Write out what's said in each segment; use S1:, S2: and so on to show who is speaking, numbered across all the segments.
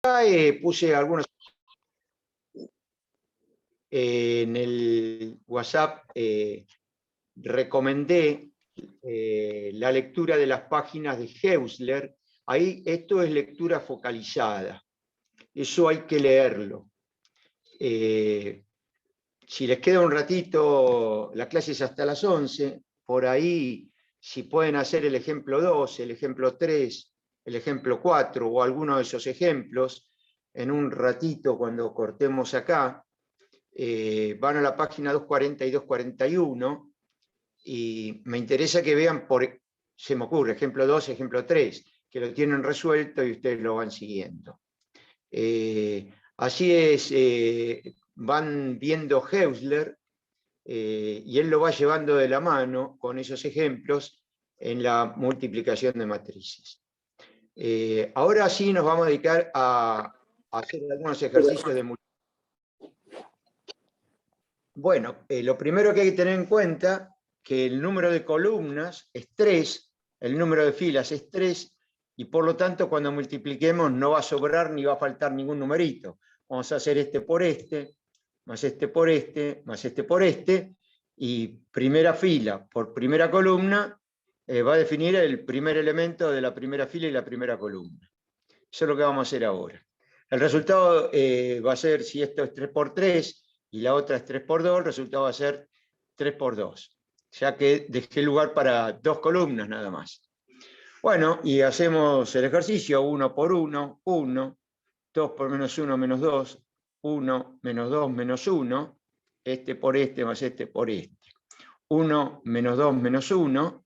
S1: puse algunos en el WhatsApp, recomendé la lectura de las páginas de Heusler. Ahí esto es lectura focalizada, eso hay que leerlo. Si les queda un ratito, la clase es hasta las 11, por ahí, si pueden hacer el ejemplo 2, el ejemplo 3, el ejemplo 4 o alguno de esos ejemplos, en un ratito cuando cortemos acá, van a la página 240 y 241 y me interesa que vean, se me ocurre, ejemplo 2, ejemplo 3, que lo tienen resuelto y ustedes lo van siguiendo. Así es, van viendo Heusler y él lo va llevando de la mano con esos ejemplos en la multiplicación de matrices. Ahora sí nos vamos a dedicar a hacer algunos ejercicios de multiplicación. Bueno, lo primero que hay que tener en cuenta que el número de columnas es 3, el número de filas es 3, y por lo tanto cuando multipliquemos no va a sobrar ni va a faltar ningún numerito. Vamos a hacer este por este, más este por este, más este por este, y primera fila por primera columna va a definir el primer elemento de la primera fila y la primera columna. Eso es lo que vamos a hacer ahora. El resultado va a ser, si esto es 3 por 3 y la otra es 3 por 2, el resultado va a ser 3 por 2, ya que dejé lugar para 2 columnas nada más. Bueno, y hacemos el ejercicio 1 por 1, 1, 2 por menos 1, menos 2, 1, menos 2, menos 1, este por este más este por este. 1, menos 2, menos 1,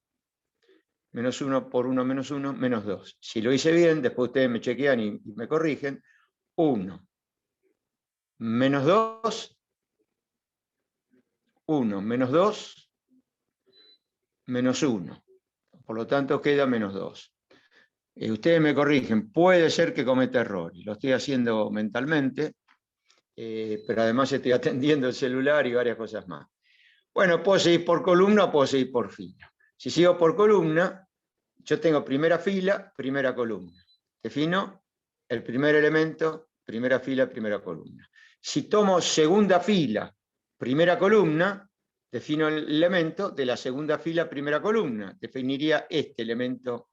S1: menos 1 por 1 menos 1, menos 2. Si lo hice bien, después ustedes me chequean y me corrigen. 1, menos 2, 1, menos 2, menos 1. Por lo tanto queda menos 2. Ustedes me corrigen, puede ser que cometa errores. Lo estoy haciendo mentalmente, pero además estoy atendiendo el celular y varias cosas más. Bueno, puedo seguir por columna o puedo seguir por fila. Si sigo por columna, yo tengo primera fila, primera columna. Defino el primer elemento, primera fila, primera columna. Si tomo segunda fila, primera columna, defino el elemento de la segunda fila, primera columna. Definiría este elemento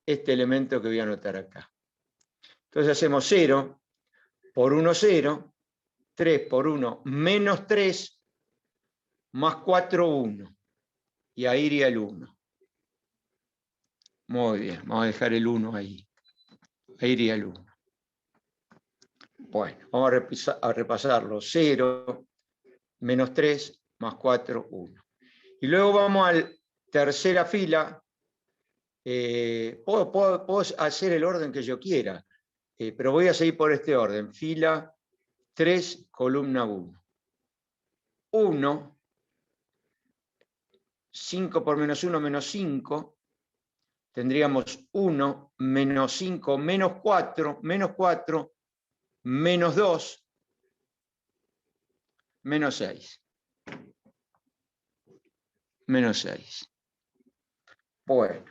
S1: que voy a anotar acá. Entonces hacemos 0 por 1, 0, 3 por 1, menos 3, más 4, 1. Y ahí iría el 1. Muy bien, vamos a dejar el 1 ahí. Ahí iría el 1. Bueno, vamos a repasarlo. 0, menos 3, más 4, 1. Y luego vamos a la tercera fila. Puedo hacer el orden que yo quiera, pero voy a seguir por este orden. Fila 3, columna 1. 1, 5 por menos 1, menos 5. Tendríamos 1, menos 5, menos 4, menos 2, menos 6. Menos 6. Bueno,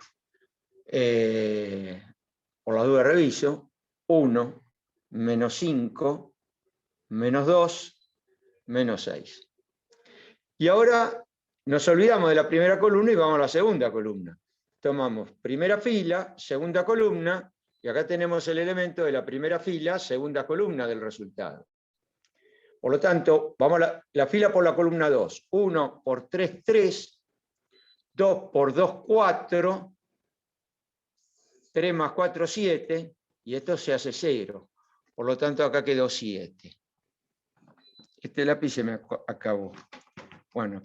S1: por la duda reviso. 1, menos 5, menos 2, menos 6. Y ahora nos olvidamos de la primera columna y vamos a la segunda columna. Tomamos primera fila, segunda columna, y acá tenemos el elemento de la primera fila, segunda columna del resultado. Por lo tanto, vamos a la fila por la columna 2. 1 por 3, 3. 2 por 2, 4. 3 más 4, 7. Y esto se hace 0. Por lo tanto, acá quedó 7. Este lápiz se me acabó. Bueno,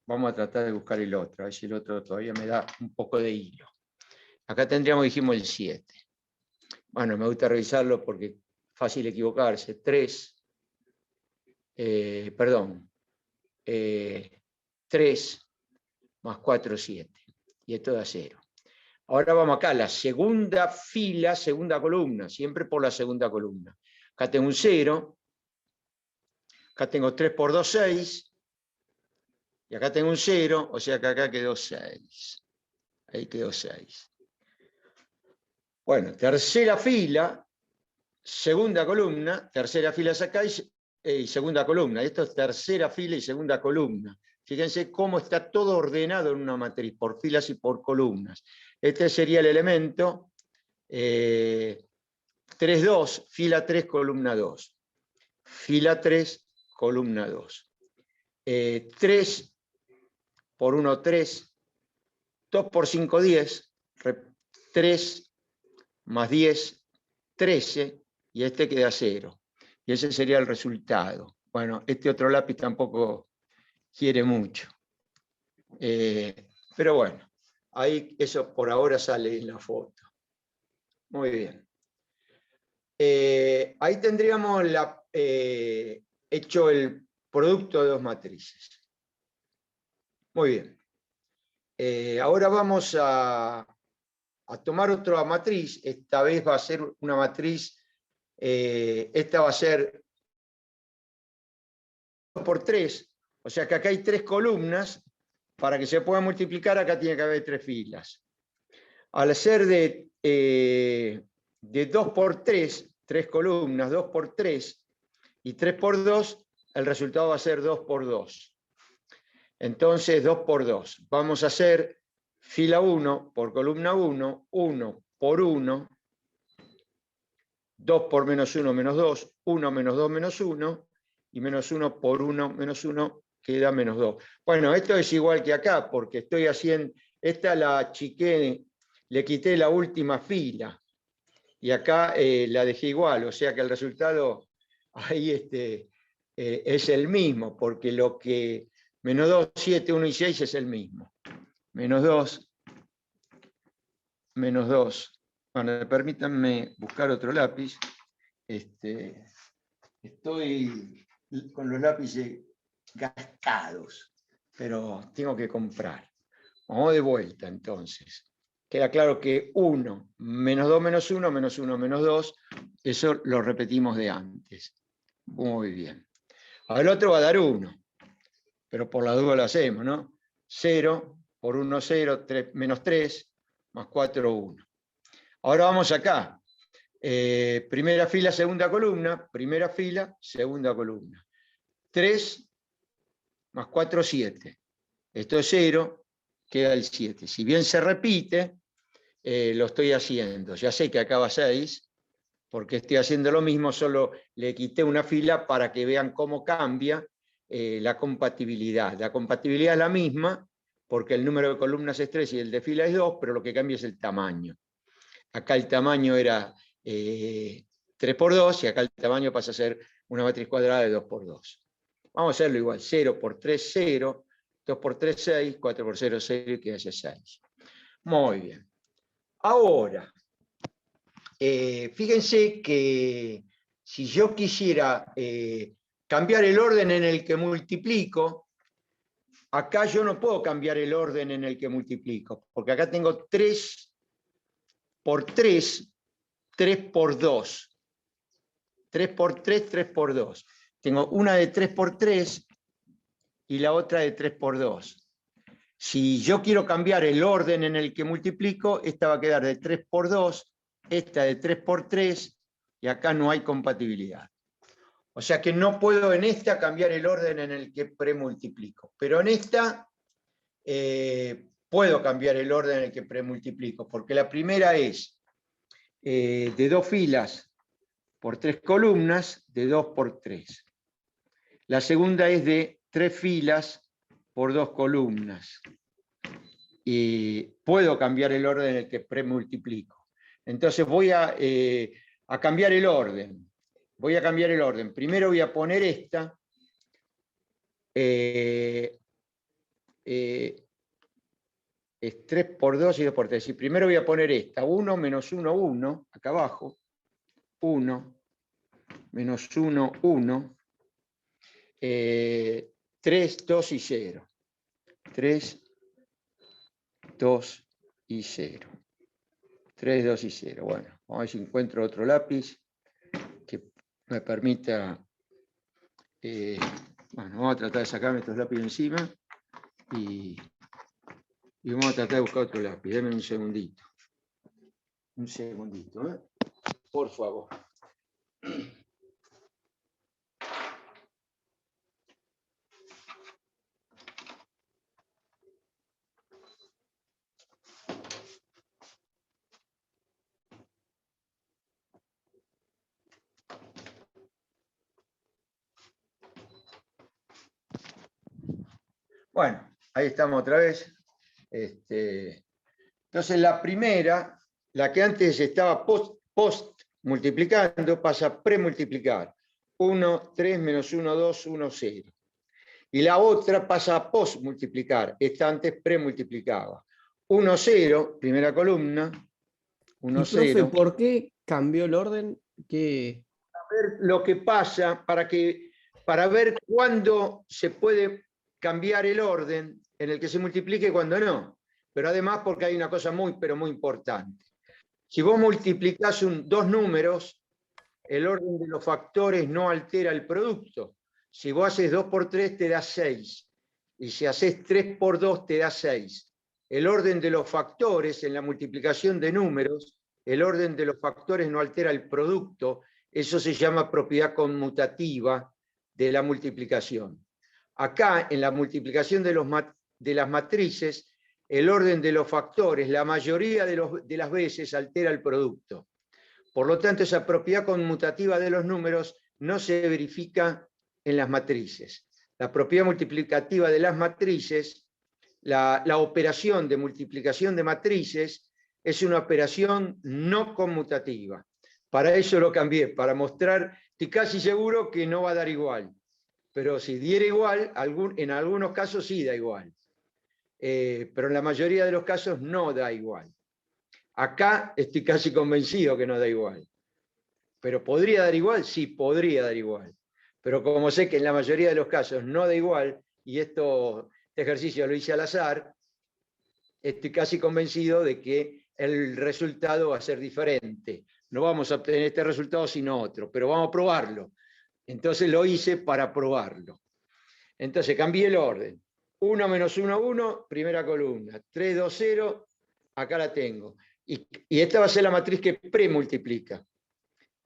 S1: vamos a tratar de buscar el otro. A ver si el otro todavía me da un poco de hilo. Acá tendríamos, dijimos, el 7. Bueno, me gusta revisarlo porque es fácil equivocarse. 3. 3 más 4, 7. Y esto da 0. Ahora vamos acá, la segunda fila, segunda columna, siempre por la segunda columna. Acá tengo un 0, acá tengo 3 por 2, 6, y acá tengo un 0, o sea que acá quedó 6. Ahí quedó 6. Bueno, tercera fila, segunda columna, tercera fila acá y segunda columna. Esto es tercera fila y segunda columna. Fíjense cómo está todo ordenado en una matriz, por filas y por columnas. Este sería el elemento 3,2, fila 3, columna 2. Fila 3, columna 2. 3 por 1, 3. 2 por 5, 10. 3 más 10, 13. Y este queda 0. Y ese sería el resultado. Bueno, este otro lápiz tampoco quiere mucho. Pero bueno, ahí eso por ahora sale en la foto. Muy bien. Ahí tendríamos hecho el producto de dos matrices. Muy bien. Ahora vamos a tomar otra matriz. Esta vez va a ser una matriz, esta va a ser 2 por 3, o sea que acá hay 3 columnas. Para que se pueda multiplicar, acá tiene que haber 3 filas. Al ser de 2 por 3, 3 columnas, 2 por 3 y 3 por 2, el resultado va a ser 2 por 2. Entonces, 2 por 2. Vamos a hacer fila 1 por columna 1, 1 por 1, 2 por menos 1, menos 2, 1 menos 2, menos 1, y menos 1 por 1, menos 1, queda menos 2. Bueno, esto es igual que acá, porque estoy haciendo, esta la achiqué, le quité la última fila, y acá la dejé igual, o sea que el resultado ahí es el mismo, porque lo que menos 2, 7, 1 y 6 es el mismo. Menos 2, menos 2. Bueno, permítanme buscar otro lápiz. Estoy con los lápices gastados, pero tengo que comprar. Vamos de vuelta entonces. Queda claro que 1, menos 2, menos 1, menos 1, menos 2, eso lo repetimos de antes. Muy bien. Ahora el otro va a dar 1, pero por la duda lo hacemos, ¿no? 0 por 1, 0, 3, menos 3, más 4, 1. Ahora vamos acá. Primera fila, segunda columna, primera fila, segunda columna. 3 más 4, 7. Esto es 0, queda el 7. Si bien se repite, lo estoy haciendo. Ya sé que acá va 6, porque estoy haciendo lo mismo, solo le quité una fila para que vean cómo cambia la compatibilidad. La compatibilidad es la misma, porque el número de columnas es 3 y el de fila es 2, pero lo que cambia es el tamaño. Acá el tamaño era 3 por 2 y acá el tamaño pasa a ser una matriz cuadrada de 2 por 2. Vamos a hacerlo igual. 0 por 3, 0. 2 por 3, 6. 4 por 0, 0 y queda 6. Muy bien. Ahora, fíjense que si yo quisiera cambiar el orden en el que multiplico, acá yo no puedo cambiar el orden en el que multiplico, porque acá tengo 3 por 3, 3 por 2. 3 por 3, 3 por 2. Tengo una de 3 por 3 y la otra de 3 por 2. Si yo quiero cambiar el orden en el que multiplico, esta va a quedar de 3 por 2, esta de 3 por 3, y acá no hay compatibilidad. O sea que no puedo en esta cambiar el orden en el que premultiplico, pero en esta puedo cambiar el orden en el que premultiplico, porque la primera es de 2 filas por 3 columnas, de 2 por 3. La segunda es de 3 filas por 2 columnas. Y puedo cambiar el orden en el que premultiplico. Entonces voy a cambiar el orden. Voy a cambiar el orden. Primero voy a poner esta. Es 3 por 2 y 2 por 3. Y primero voy a poner esta. 1 menos 1, 1. Acá abajo. 1 menos 1, 1. 3, 2 y 0. 3, 2 y 0. 3, 2 y 0. Bueno, vamos a ver si encuentro otro lápiz que me permita... bueno, vamos a tratar de sacarme estos lápices encima y vamos a tratar de buscar otro lápiz. Dame un segundito. Un segundito, por favor. Bueno, ahí estamos otra vez. Entonces la primera, la que antes estaba post multiplicando, pasa a premultiplicar. 1, 3, menos 1, 2, 1, 0. Y la otra pasa a post multiplicar. Esta antes premultiplicaba. 1, 0, primera columna. 1,
S2: Y profe,
S1: 0.
S2: ¿por qué cambió el orden? ¿Qué?
S1: Ver lo que pasa para ver cuándo se puede cambiar el orden en el que se multiplique y cuándo no. Pero además porque hay una cosa pero muy importante. Si vos multiplicás dos números, el orden de los factores no altera el producto. Si vos haces 2 por 3 te da 6. Y si haces 3 por 2 te da 6. El orden de los factores en la multiplicación de números, el orden de los factores no altera el producto. Eso se llama propiedad conmutativa de la multiplicación. Acá, en la multiplicación de las matrices, el orden de los factores, la mayoría de las veces altera el producto. Por lo tanto, esa propiedad conmutativa de los números no se verifica en las matrices. La propiedad multiplicativa de las matrices, la operación de multiplicación de matrices, es una operación no conmutativa. Para eso lo cambié, para mostrar, estoy casi seguro que no va a dar igual. Pero si diera igual, en algunos casos sí da igual. Pero en la mayoría de los casos no da igual. Acá estoy casi convencido que no da igual. ¿Pero podría dar igual? Sí, podría dar igual. Pero como sé que en la mayoría de los casos no da igual, y este ejercicio lo hice al azar, estoy casi convencido de que el resultado va a ser diferente. No vamos a obtener este resultado sino otro, pero vamos a probarlo. Entonces lo hice para probarlo. Entonces cambié el orden. 1 menos 1, 1, primera columna. 3, 2, 0, acá la tengo. Y esta va a ser la matriz que premultiplica.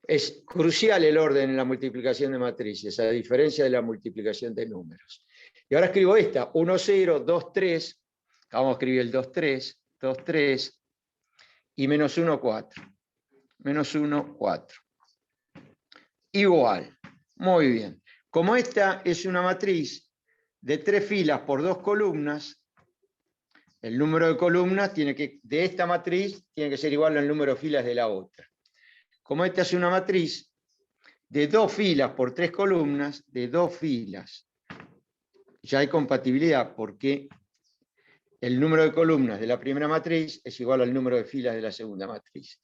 S1: Es crucial el orden en la multiplicación de matrices, a diferencia de la multiplicación de números. Y ahora escribo esta, 1, 0, 2, 3. Vamos a escribir el 2, 3, 2, 3, y menos 1, 4. Menos 1, 4. Igual. Muy bien. Como esta es una matriz de 3 filas por 2 columnas, el número de columnas de esta matriz tiene que ser igual al número de filas de la otra. Como esta es una matriz de 2 filas por 3 columnas, de 2 filas, ya hay compatibilidad porque el número de columnas de la primera matriz es igual al número de filas de la segunda matriz.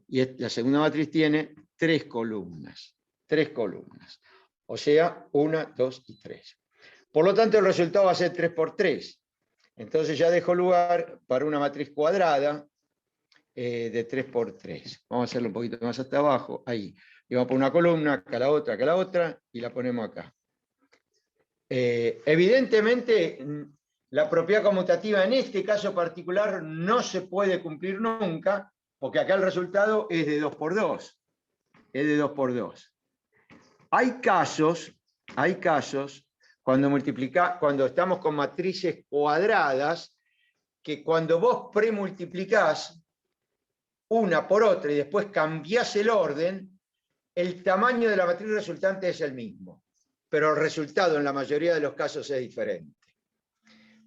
S1: Y la segunda matriz tiene 3 columnas. 3 columnas. O sea, 1, 2 y 3. Por lo tanto, el resultado va a ser 3 por 3. Entonces ya dejo lugar para una matriz cuadrada de 3 por 3. Vamos a hacerlo un poquito más hasta abajo. Ahí. Y vamos a poner una columna, acá la otra, y la ponemos acá. Evidentemente, la propiedad conmutativa en este caso particular no se puede cumplir nunca, porque acá el resultado es de 2 por 2. Es de 2 por 2. Hay casos cuando estamos con matrices cuadradas, que cuando vos premultiplicás una por otra y después cambiás el orden, el tamaño de la matriz resultante es el mismo, pero el resultado en la mayoría de los casos es diferente.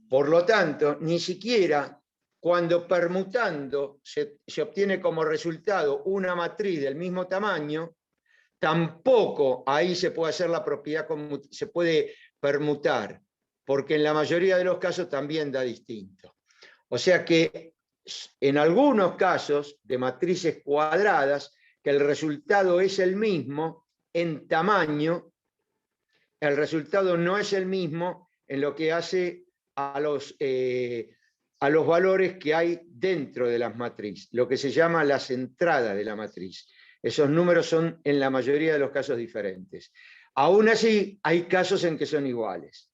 S1: Por lo tanto, ni siquiera cuando permutando se obtiene como resultado una matriz del mismo tamaño, tampoco ahí se puede hacer la propiedad, se puede permutar, porque en la mayoría de los casos también da distinto. O sea que en algunos casos de matrices cuadradas, que el resultado es el mismo en tamaño, el resultado no es el mismo en lo que hace a los valores que hay dentro de las matrices, lo que se llama las entradas de la matriz. Esos números son en la mayoría de los casos diferentes. Aún así, hay casos en que son iguales.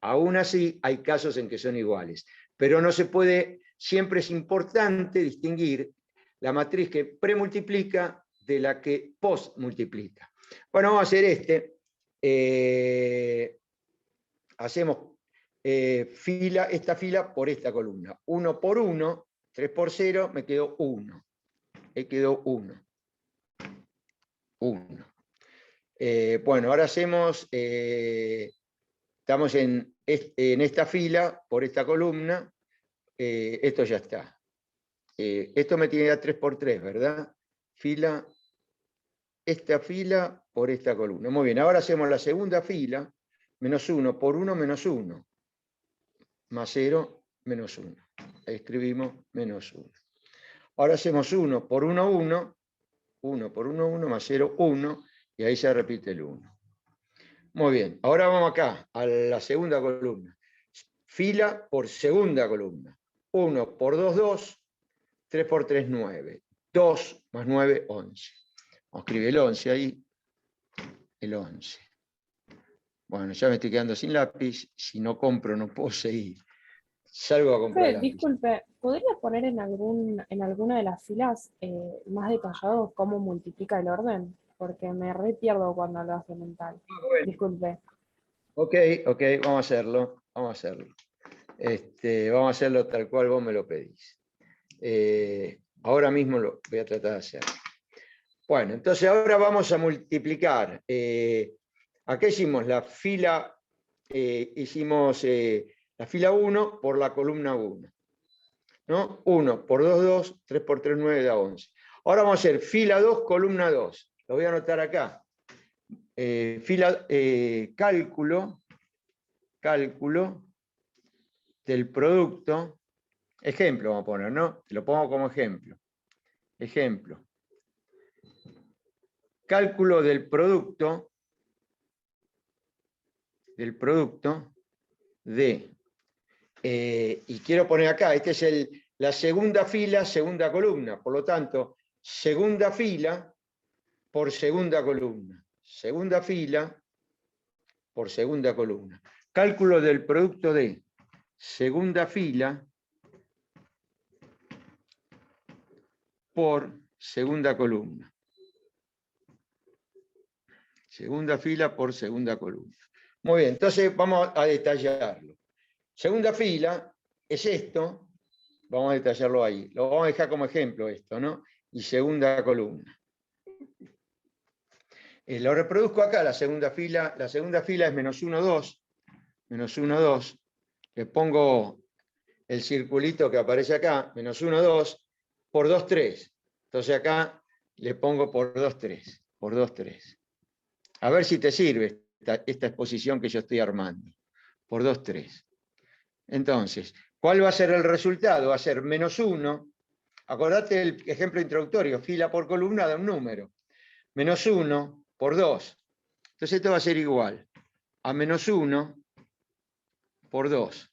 S1: Aún así, hay casos en que son iguales. Pero no se puede, siempre es importante distinguir la matriz que premultiplica de la que postmultiplica. Bueno, vamos a hacer este. Hacemos esta fila por esta columna. 1 por 1, 3 por 0, me quedó 1. Me quedó 1. 1. Bueno, ahora hacemos, estamos en esta fila por esta columna. Esto ya está. Esto me tiene que dar 3 por 3, ¿verdad? Esta fila por esta columna. Muy bien, ahora hacemos la segunda fila, menos 1 por 1, menos 1. Más 0, menos 1. Ahí escribimos menos 1. Ahora hacemos 1 por 1, 1. 1 por 1, 1, más 0, 1. Y ahí se repite el 1. Muy bien, ahora vamos acá, a la segunda columna. Fila por segunda columna. 1 por 2, 2. 3 por 3, 9. 2 más 9, 11. Vamos a escribir el 11 ahí. El 11. Bueno, ya me estoy quedando sin lápiz. Si no compro, no puedo seguir. Salgo a comprar lápiz.
S3: Disculpe, ¿podría poner en alguna de las filas más detallado cómo multiplica el orden? Porque me re pierdo cuando lo hace mental.
S1: Bueno.
S3: Disculpe.
S1: Ok, vamos a hacerlo. Vamos a hacerlo. Vamos a hacerlo tal cual vos me lo pedís. Ahora mismo lo voy a tratar de hacer. Bueno, entonces ahora vamos a multiplicar. Acá hicimos la fila, la fila 1 por la columna 1. ¿No? 1 por 2, 2, 3 por 3, 9 da 11. Ahora vamos a hacer fila 2, columna 2. Lo voy a anotar acá. Cálculo del producto. Ejemplo vamos a poner, ¿no? Lo pongo como ejemplo. Ejemplo. Cálculo del producto de, y quiero poner acá, esta es la segunda fila, segunda columna, por lo tanto, segunda fila por segunda columna, segunda fila por segunda columna. Cálculo del producto de segunda fila por segunda columna. Segunda fila por segunda columna. Muy bien, entonces vamos a detallarlo. Segunda fila es esto, vamos a detallarlo ahí. Lo vamos a dejar como ejemplo esto, ¿no? Y segunda columna. Lo reproduzco acá, la segunda fila. La segunda fila es menos 1, 2. Menos 1, 2. Le pongo el circulito que aparece acá, menos 1, 2, por 2, 3. Entonces acá le pongo por 2, 3. Por 2, 3. A ver si te sirve esta exposición que yo estoy armando. Por 2, 3. Entonces, ¿cuál va a ser el resultado? Va a ser menos 1. Acordate del ejemplo introductorio, fila por columna da un número. Menos 1 por 2. Entonces esto va a ser igual a menos 1 por 2.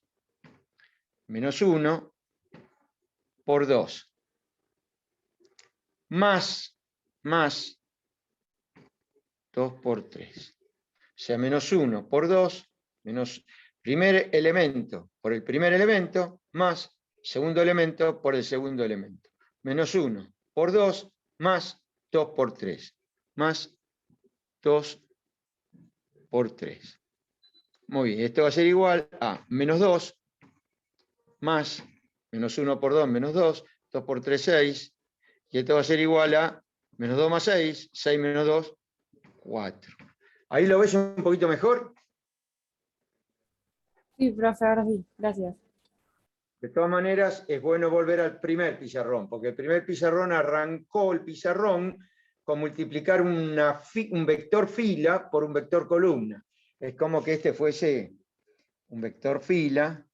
S1: Menos 1 por 2. Más 2 por 3. O sea, menos 1 por 2, menos primer elemento por el primer elemento, más segundo elemento por el segundo elemento. Menos 1 por 2, más 2 por 3. Más 2 por 3. Muy bien, esto va a ser igual a menos 2, más menos 1 por 2, menos 2, 2 por 3, 6. Y esto va a ser igual a menos 2 más 6, 6 menos 2, 4. ¿Ahí lo ves un poquito mejor?
S3: Sí, profe, ahora sí. Gracias.
S1: De todas maneras, es bueno volver al primer pizarrón, porque el primer pizarrón arrancó el pizarrón con multiplicar un vector fila por un vector columna. Es como que este fuese un vector fila,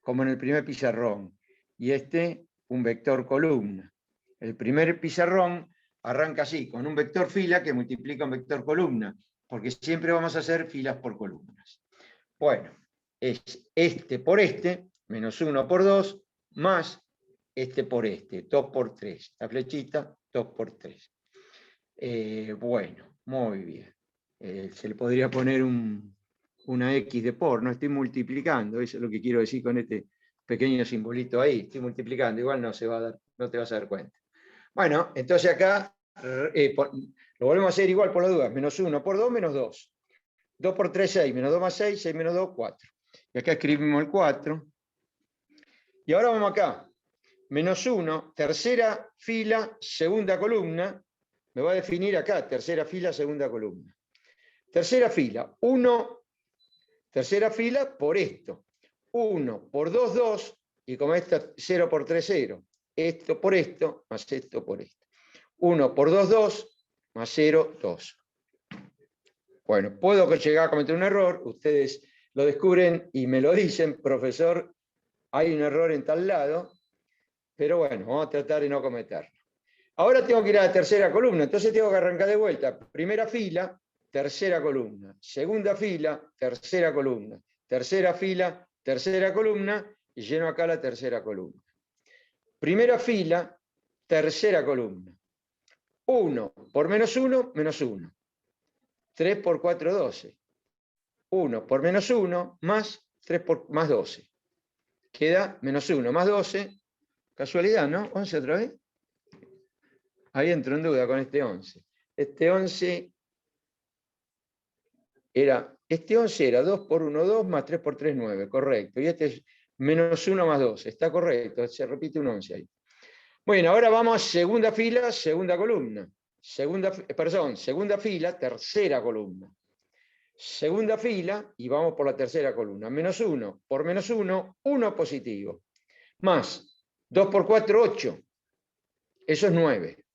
S1: como en el primer pizarrón, y este un vector columna. El primer pizarrón arranca así, con un vector fila que multiplica un vector columna, porque siempre vamos a hacer filas por columnas. Bueno, es este por este, menos 1 por 2, más este por este, 2 por 3. La flechita, 2 por 3. Bueno, muy bien. Se le podría poner una X de por, no estoy multiplicando, eso es lo que quiero decir con este pequeño simbolito ahí, estoy multiplicando, igual no te vas a dar cuenta. Bueno, entonces acá lo volvemos a hacer igual por las dudas. Menos 1 por 2, menos 2. 2 por 3, 6. Menos 2 más 6, 6 menos 2, 4. Y acá escribimos el 4. Y ahora vamos acá. Menos 1, tercera fila, segunda columna. Me va a definir acá, tercera fila, segunda columna. Tercera fila, 1, tercera fila por esto. 1 por 2, 2. Y como esta, 0 por 3, 0. Esto por esto, más esto por esto. 1 por 2, 2, más 0, 2. Bueno, puedo llegar a cometer un error, ustedes lo descubren y me lo dicen, profesor, hay un error en tal lado, pero bueno, vamos a tratar de no cometerlo. Ahora tengo que ir a la tercera columna, entonces tengo que arrancar de vuelta. Primera fila, tercera columna. Segunda fila, tercera columna. Tercera fila, tercera columna, y lleno acá la tercera columna. Primera fila, tercera columna. 1 por menos 1, menos 1. 3 por 4, 12. 1 por menos 1, más 3 por más 12. Queda menos 1 más 12. Casualidad, ¿no? 11 otra vez. Ahí entro en duda con este 11. Este 11 era 2 por 1, 2, más 3 por 3, 9. Correcto. Y este es menos 1 más 12. Está correcto. Se repite un 11 ahí. Bueno, ahora vamos a segunda fila, segunda columna. Segunda fila, tercera columna. Segunda fila, y vamos por la tercera columna. Menos 1 por menos 1, 1 positivo. Más 2 por 4, 8. Eso es 9.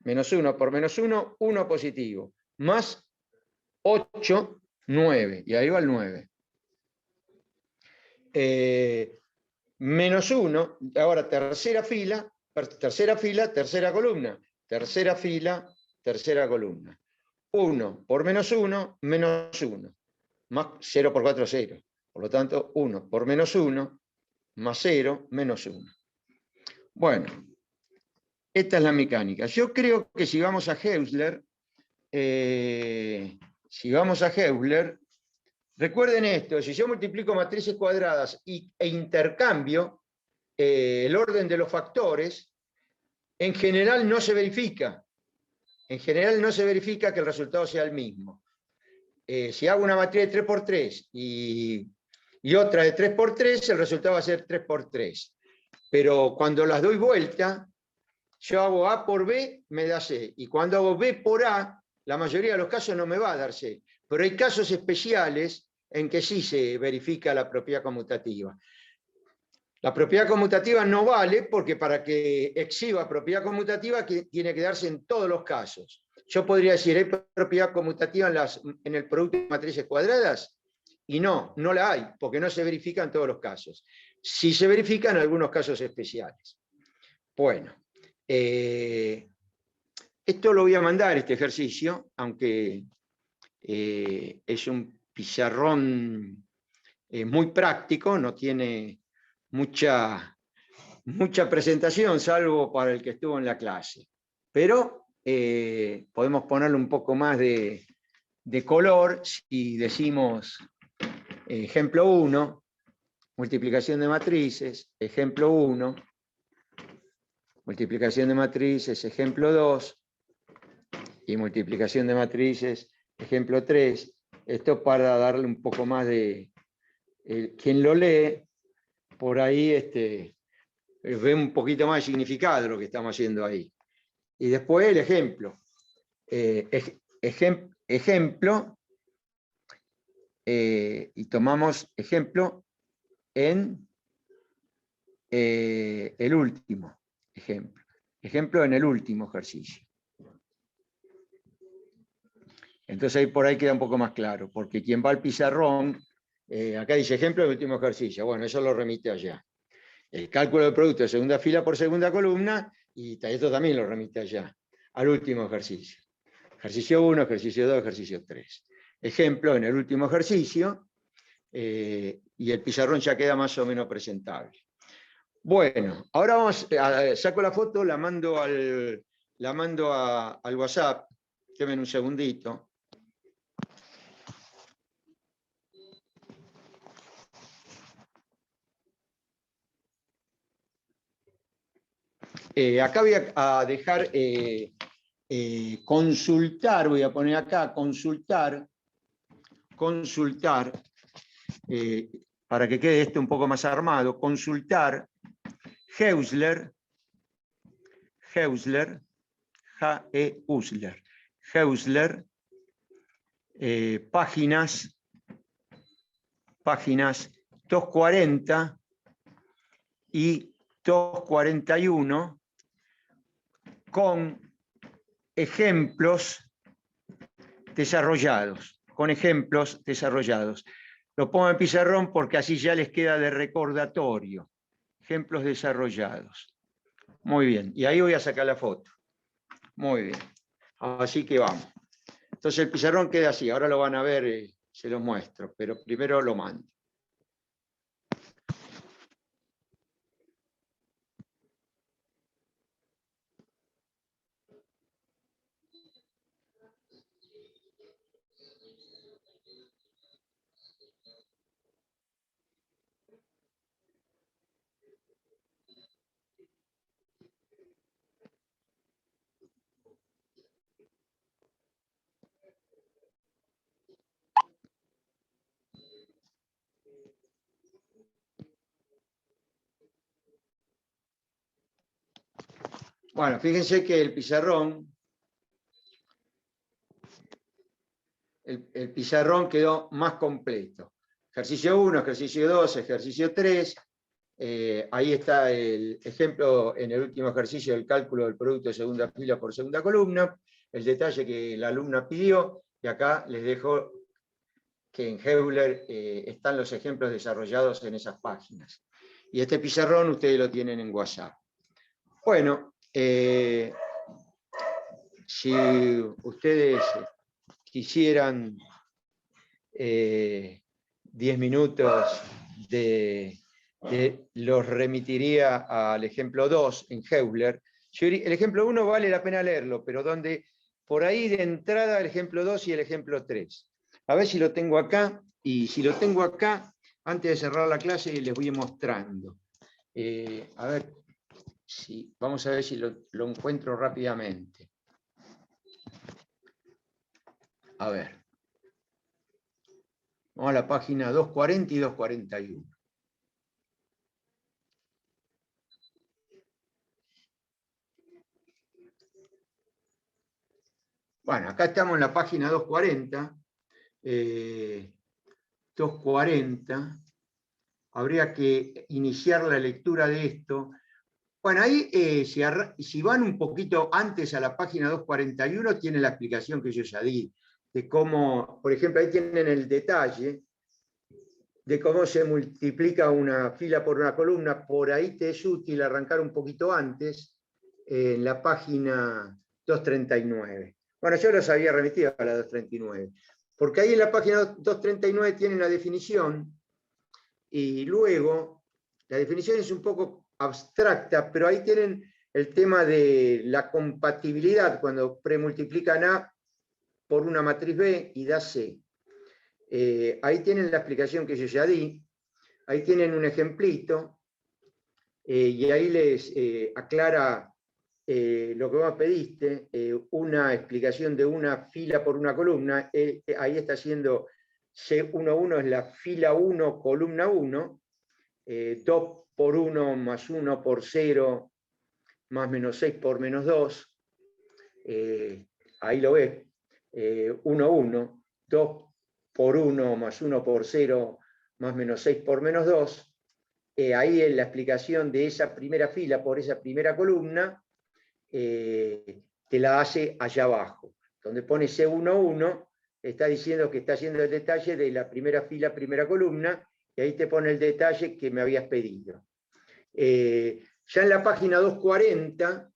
S1: Menos 1 por menos 1, 1 positivo. Más 8, 9. Y ahí va el 9. Menos 1, ahora tercera fila, tercera columna. Tercera fila, tercera columna. 1 por menos 1, menos 1. Más 0 por 4, 0. Por lo tanto, 1 por menos 1, más 0, menos 1. Bueno, esta es la mecánica. Yo creo que si vamos a Heusler, recuerden esto, si yo multiplico matrices cuadradas e intercambio el orden de los factores, en general no se verifica. En general no se verifica que el resultado sea el mismo. Si hago una matriz de 3 por 3 y otra de 3 por 3, el resultado va a ser 3 por 3. Pero cuando las doy vuelta, yo hago A por B, me da C. Y cuando hago B por A, la mayoría de los casos no me va a dar C. Pero hay casos especiales en que sí se verifica la propiedad conmutativa. La propiedad conmutativa no vale porque para que exhiba propiedad conmutativa tiene que darse en todos los casos. Yo podría decir, ¿hay propiedad conmutativa en el producto de matrices cuadradas? Y no la hay, porque no se verifica en todos los casos. Sí se verifica en algunos casos especiales. Bueno, esto lo voy a mandar, este ejercicio, aunque es un pizarrón muy práctico, no tiene mucha presentación, salvo para el que estuvo en la clase. Pero podemos ponerle un poco más de color si decimos ejemplo 1, multiplicación de matrices, ejemplo 1, multiplicación de matrices, ejemplo 2, y multiplicación de matrices, ejemplo 3. Esto para darle un poco más de... quien lo lee, por ahí ve un poquito más de significado de lo que estamos haciendo ahí. Y después el ejemplo. Ejemplo, y tomamos ejemplo en el último ejemplo. Ejemplo en el último ejercicio. Entonces ahí por ahí queda un poco más claro, porque quien va al pizarrón, acá dice ejemplo del último ejercicio. Bueno, eso lo remite allá. El cálculo del producto de segunda fila por segunda columna, y esto también lo remite allá, al último ejercicio. Ejercicio 1, ejercicio 2, ejercicio 3. Ejemplo en el último ejercicio, y el pizarrón ya queda más o menos presentable. Bueno, ahora saco la foto, la mando al WhatsApp. Denme un segundito. Acá voy a dejar consultar, voy a poner acá, consultar, para que quede esto un poco más armado, consultar Heusler, Heusler, páginas 240 y 241 con ejemplos desarrollados, Lo pongo en pizarrón porque así ya les queda de recordatorio. Ejemplos desarrollados. Muy bien, y ahí voy a sacar la foto. Muy bien, así que vamos. Entonces el pizarrón queda así, ahora lo van a ver, se los muestro, pero primero lo mando. Bueno, fíjense que el pizarrón quedó más completo. Ejercicio 1, ejercicio 2, ejercicio 3. Ahí está el ejemplo en el último ejercicio del cálculo del producto de segunda fila por segunda columna, el detalle que la alumna pidió, y acá les dejo que en Heusler están los ejemplos desarrollados en esas páginas. Y este pizarrón ustedes lo tienen en WhatsApp. Bueno, si ustedes quisieran 10 minutos los remitiría al ejemplo 2 en Heusler. El ejemplo 1 vale la pena leerlo, pero donde por ahí de entrada el ejemplo 2 y el ejemplo 3. A ver si lo tengo acá, y si lo tengo acá, antes de cerrar la clase les voy mostrando. A ver, vamos a ver si lo encuentro rápidamente. A ver. Vamos a la página 240 y 241. Bueno, acá estamos en la página 240. 240. Habría que iniciar la lectura de esto. Bueno, ahí si van un poquito antes a la página 241, tiene la explicación que yo ya di, de cómo, por ejemplo, ahí tienen el detalle de cómo se multiplica una fila por una columna. Por ahí te es útil arrancar un poquito antes, en la página 239. Bueno, yo los había remitido a la 239, porque ahí en la página 239 tienen la definición, y luego la definición es un poco abstracta, pero ahí tienen el tema de la compatibilidad cuando premultiplican A por una matriz B y da C. Ahí tienen la explicación que yo ya di, ahí tienen un ejemplito, y ahí les aclara lo que vos pediste, una explicación de una fila por una columna. Ahí está haciendo C11 es la fila 1, columna 1, 2 por 1 más 1 por 0, más menos 6 por menos 2, ahí lo ves, 1, 1, 2 por 1 más 1 por 0, más menos 6 por menos 2, ahí es la explicación de esa primera fila por esa primera columna, te la hace allá abajo, donde pone C11, está diciendo que está haciendo el detalle de la primera fila, primera columna, y ahí te pone el detalle que me habías pedido. Ya en la página 240,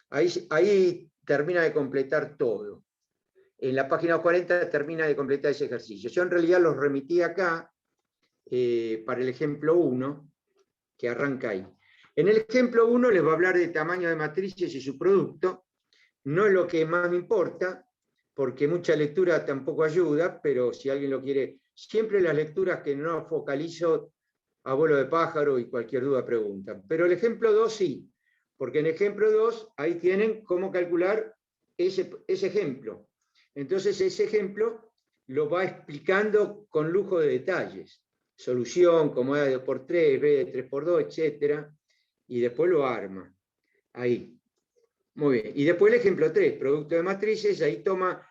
S1: ahí termina de completar todo. En la página 240 termina de completar ese ejercicio. Yo en realidad los remití acá para el ejemplo 1, que arranca ahí. En el ejemplo 1 les va a hablar de tamaño de matrices y su producto. No es lo que más me importa, porque mucha lectura tampoco ayuda, pero si alguien lo quiere, siempre las lecturas que no focalizo a vuelo de pájaro, y cualquier duda preguntan. Pero el ejemplo 2 sí, porque en el ejemplo 2 ahí tienen cómo calcular ese ejemplo. Entonces ese ejemplo lo va explicando con lujo de detalles. Solución, como A de 2x3, B de 3x2, etc. Y después lo arma. Ahí. Muy bien. Y después el ejemplo 3, producto de matrices, ahí toma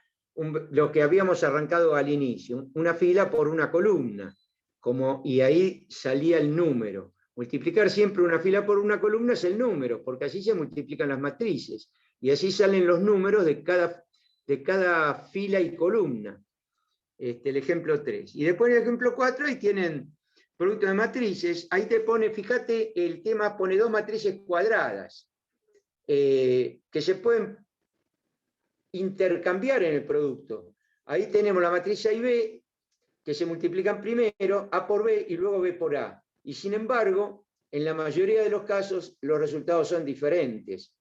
S1: lo que habíamos arrancado al inicio, una fila por una columna, y ahí salía el número. Multiplicar siempre una fila por una columna es el número, porque así se multiplican las matrices, y así salen los números de cada fila y columna. El ejemplo 3. Y después el ejemplo 4, ahí tienen producto de matrices, ahí te pone, fíjate, el tema pone 2 matrices cuadradas, que se pueden intercambiar en el producto. Ahí tenemos la matriz A y B, que se multiplican primero, A por B y luego B por A. Y sin embargo, en la mayoría de los casos, los resultados son diferentes.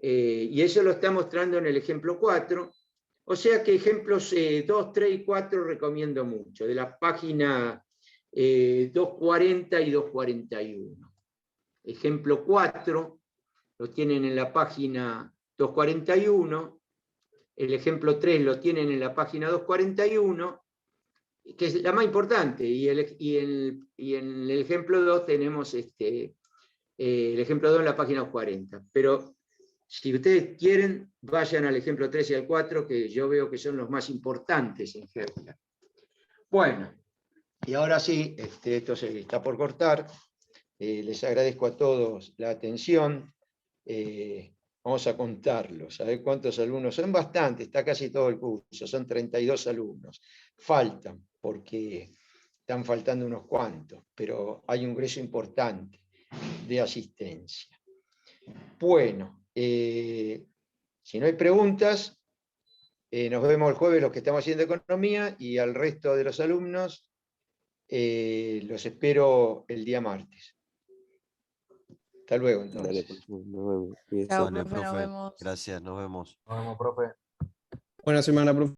S1: Y eso lo está mostrando en el ejemplo 4. O sea que ejemplos 2, 3 y 4 recomiendo mucho, de la página 240 y 241. Ejemplo 4 lo tienen en la página 241, el ejemplo 3 lo tienen en la página 241, que es la más importante, y en el ejemplo 2 tenemos el ejemplo 2 en la página 40. Pero si ustedes quieren, vayan al ejemplo 3 y al 4, que yo veo que son los más importantes en GeoGebra. Bueno, y ahora sí, esto se está por cortar. Les agradezco a todos la atención. Vamos a contarlos, a ver cuántos alumnos. Son bastantes, está casi todo el curso, son 32 alumnos. Faltan, porque están faltando unos cuantos, pero hay un grueso importante de asistencia. Bueno, si no hay preguntas, nos vemos el jueves los que estamos haciendo economía, y al resto de los alumnos los espero el día martes. Hasta luego,
S2: Dale,
S1: entonces.
S2: profe, nos vemos. Cuídese.
S4: Chao,
S5: Dale,
S4: profe, nos
S5: profe.
S4: vemos.
S5: Gracias, nos vemos.
S6: Nos vemos, profe.
S2: Buena semana, profe.